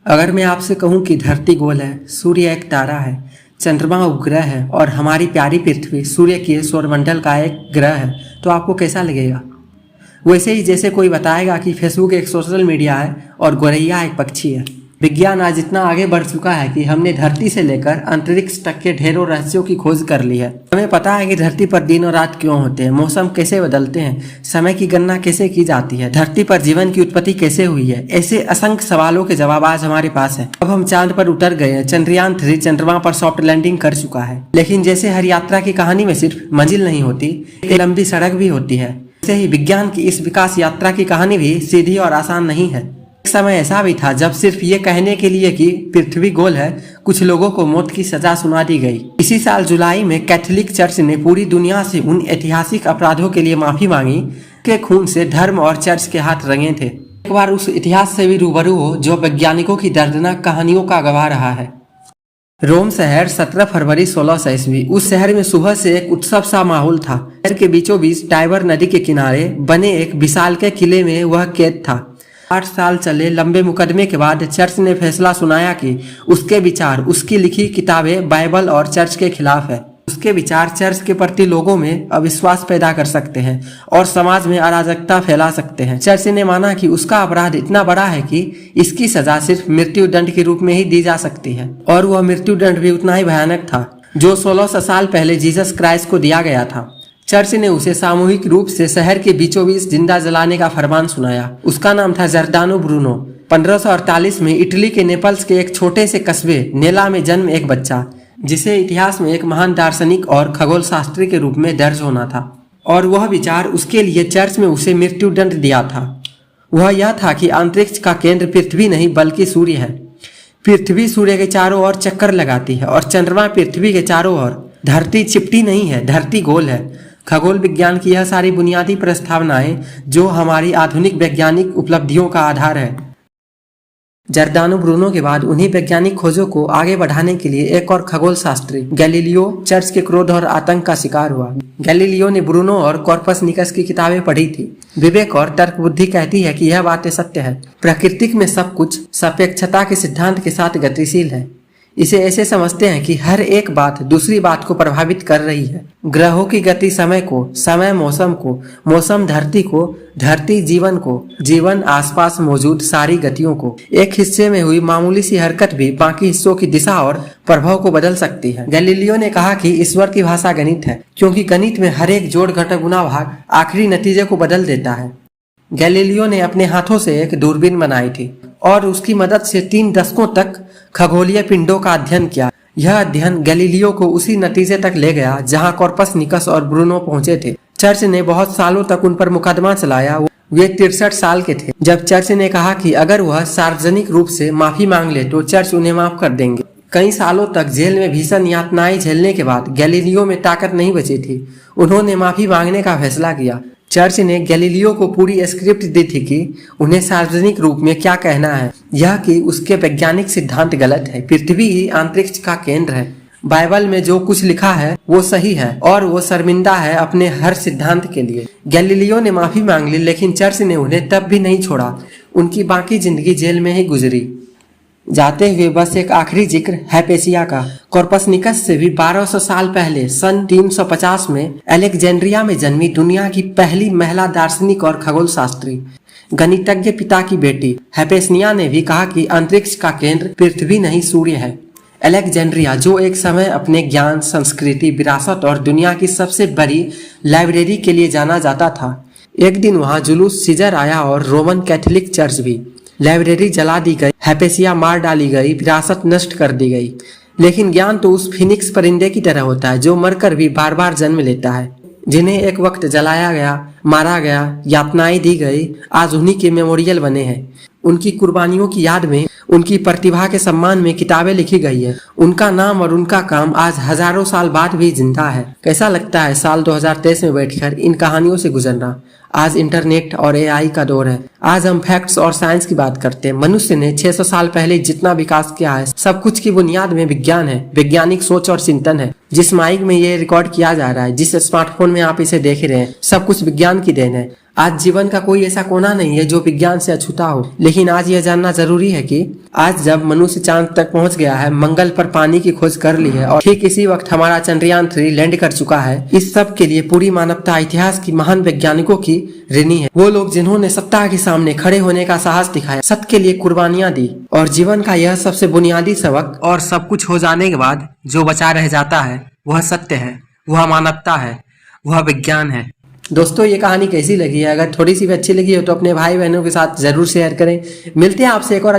अगर मैं आपसे कहूं कि धरती गोल है, सूर्य एक तारा है, चंद्रमा उपग्रह है और हमारी प्यारी पृथ्वी सूर्य के सौरमंडल का एक ग्रह है, तो आपको कैसा लगेगा? वैसे ही जैसे कोई बताएगा कि फेसबुक एक सोशल मीडिया है और गोरैया एक पक्षी है। विज्ञान आज इतना आगे बढ़ चुका है कि हमने धरती से लेकर अंतरिक्ष तक के ढेरों रहस्यों की खोज कर ली है। हमें पता है कि धरती पर दिन और रात क्यों होते हैं, मौसम कैसे बदलते हैं, समय की गणना कैसे की जाती है, धरती पर जीवन की उत्पत्ति कैसे हुई है। ऐसे असंख्य सवालों के जवाब आज हमारे पास है। अब हम चांद पर उतर गए हैं, चंद्रयान 3 चंद्रमा पर सॉफ्ट लैंडिंग कर चुका है। लेकिन जैसे हर यात्रा की कहानी में सिर्फ मंजिल नहीं होती, एक लंबी सड़क भी होती है। वैसे ही विज्ञान की इस विकास यात्रा की कहानी भी सीधी और आसान नहीं है। एक समय ऐसा भी था जब सिर्फ ये कहने के लिए कि पृथ्वी गोल है, कुछ लोगों को मौत की सजा सुना दी गई। इसी साल जुलाई में कैथोलिक चर्च ने पूरी दुनिया से उन ऐतिहासिक अपराधों के लिए माफी मांगी के खून से धर्म और चर्च के हाथ रंगे थे। एक बार उस इतिहास से भी रूबरू हो जो वैज्ञानिकों की दर्दनाक कहानियों का गवाह रहा है। रोम शहर 17 फरवरी 1600 ईस्वी। उस शहर में सुबह से एक उत्सव सा माहौल था। शहर के बीचों बीच टाइबर नदी के किनारे बने एक विशाल के किले में वह कैद था। 8 साल चले लंबे मुकदमे के बाद चर्च ने फैसला सुनाया कि उसके विचार, उसकी लिखी किताबें बाइबल और चर्च के खिलाफ है। उसके विचार चर्च के प्रति लोगों में अविश्वास पैदा कर सकते हैं और समाज में अराजकता फैला सकते हैं। चर्च ने माना कि उसका अपराध इतना बड़ा है कि इसकी सजा सिर्फ मृत्यु दंड के रूप में ही दी जा सकती है, और वह मृत्यु दंड भी उतना ही भयानक था जो 1600 साल पहले जीसस क्राइस्ट को दिया गया था। चर्च ने उसे सामूहिक रूप से शहर के बीचों बीच जिंदा जलाने का फरमान सुनाया। उसका नाम था जर्दानो ब्रूनो। 1548 में इटली के नेपल्स के एक छोटे से कस्बे नेला में जन्म एक बच्चा, जिसे इतिहास में एक महान दार्शनिक और खगोल शास्त्री के रूप में दर्ज होना था। और वह विचार उसके लिए चर्च में उसे मृत्यु दंड दिया था। वह यह था कि अंतरिक्ष का केंद्र पृथ्वी नहीं बल्कि सूर्य है। पृथ्वी सूर्य के चारों ओर चक्कर लगाती है और चंद्रमा पृथ्वी के चारों ओर। धरती चिपटी नहीं है, धरती गोल है। खगोल विज्ञान की यह सारी बुनियादी प्रस्तावनाएं जो हमारी आधुनिक वैज्ञानिक उपलब्धियों का आधार है। जर्दानो ब्रूनो के बाद उन्हीं वैज्ञानिक खोजों को आगे बढ़ाने के लिए एक और खगोल शास्त्री गैलीलियो चर्च के क्रोध और आतंक का शिकार हुआ। गैलीलियो ने ब्रूनो और कॉर्पसनिकस की किताबें पढ़ी थी। विवेक और तर्क बुद्धि कहती है कि यह बातें सत्य है। प्रकृति में सब कुछ सापेक्षता के सिद्धांत के साथ गतिशील है। इसे ऐसे समझते हैं कि हर एक बात दूसरी बात को प्रभावित कर रही है। ग्रहों की गति समय को, समय मौसम को, मौसम धरती को, धरती जीवन को, जीवन आसपास मौजूद सारी गतियों को। एक हिस्से में हुई मामूली सी हरकत भी बाकी हिस्सों की दिशा और प्रभाव को बदल सकती है। गैलीलियो ने कहा कि ईश्वर की भाषा गणित है, क्योंकि गणित में हर एक जोड़ घटक गुना भाग आखिरी नतीजे को बदल देता है। गैलीलियो ने अपने हाथों से एक दूरबीन बनाई थी और उसकी मदद से 3 दशकों तक खगोलीय पिंडों का अध्ययन किया। यह अध्ययन गैलीलियो को उसी नतीजे तक ले गया जहां कॉर्पसनिकस और ब्रूनो पहुंचे थे। चर्च ने बहुत सालों तक उन पर मुकदमा चलाया। वे 63 साल के थे जब चर्च ने कहा कि अगर वह सार्वजनिक रूप से माफी मांग ले तो चर्च उन्हें माफ कर देंगे। कई सालों तक जेल में भीषण यातनाएं झेलने के बाद गैलीलियो में ताकत नहीं बची थी। उन्होंने माफी मांगने का फैसला किया। चर्च ने गैलीलियो को पूरी स्क्रिप्ट दी थी कि उन्हें सार्वजनिक रूप में क्या कहना है। यह कि उसके वैज्ञानिक सिद्धांत गलत है, पृथ्वी ही अंतरिक्ष का केंद्र है, बाइबल में जो कुछ लिखा है वो सही है और वो शर्मिंदा है अपने हर सिद्धांत के लिए। गैलीलियो ने माफी मांग ली, लेकिन चर्च ने उन्हें तब भी नहीं छोड़ा। उनकी बाकी जिंदगी जेल में ही गुजरी। जाते हुए बस एक आखिरी जिक्र हैपेसिया का। कॉर्पसनिकस से भी 1200 साल पहले सन 350 में अलेक्जेंड्रिया में जन्मी दुनिया की पहली महिला दार्शनिक और खगोल शास्त्री, गणितज्ञ पिता की बेटी हैपेसिया ने भी कहा कि अंतरिक्ष का केंद्र पृथ्वी नहीं सीढ़ी है। अलेक्जेंड्रिया, जो एक समय अपने ज्ञान, संस्कृति, विरासत और दुनिया की सबसे बड़ी लाइब्रेरी के लिए जाना जाता था, एक दिन वहां जुलूस सीजर आया और रोमन कैथोलिक चर्च भी। लाइब्रेरी जला दी गई, हैपेसिया मार डाली गई, विरासत नष्ट कर दी गई। लेकिन ज्ञान तो उस फिनिक्स परिंदे की तरह होता है जो मरकर भी बार बार जन्म लेता है। जिन्हें एक वक्त जलाया गया, मारा गया, यातनाएं दी गई, आज उन्हीं के मेमोरियल बने हैं। उनकी कुर्बानियों की याद में, उनकी प्रतिभा के सम्मान में किताबें लिखी गई है। उनका नाम और उनका काम आज हजारों साल बाद भी जिंदा है। कैसा लगता है साल 2023 में बैठकर इन कहानियों से गुजरना? आज इंटरनेट और AI का दौर है। आज हम फैक्ट्स और साइंस की बात करते हैं। मनुष्य ने 600 साल पहले जितना विकास किया है, सब कुछ की बुनियाद में विज्ञान है, वैज्ञानिक सोच और चिंतन है। जिस माइक में ये रिकॉर्ड किया जा रहा है, जिस स्मार्टफोन में आप इसे देख रहे हैं, सब कुछ विज्ञान की देन है। आज जीवन का कोई ऐसा कोना नहीं है जो विज्ञान से अछूता हो। लेकिन आज यह जानना जरूरी है कि आज जब मनुष्य चांद तक पहुंच गया है, मंगल पर पानी की खोज कर ली है और ठीक इसी वक्त हमारा चंद्रयान 3 लैंड कर चुका है, इस सब के लिए पूरी मानवता इतिहास की महान वैज्ञानिकों की ऋणी है। वो लोग जिन्होंने सत्ता के सामने खड़े होने का साहस दिखाया, सत्य के लिए कुर्बानियां दी और जीवन का यह सबसे बुनियादी सबक, और सब कुछ हो जाने के बाद जो बचा रह जाता है वह सत्य है, वह मानवता है, वह विज्ञान है। दोस्तों, ये कहानी कैसी लगी है? अगर थोड़ी सी भी अच्छी लगी हो तो अपने भाई बहनों के साथ जरूर शेयर करें। मिलते हैं आपसे एक और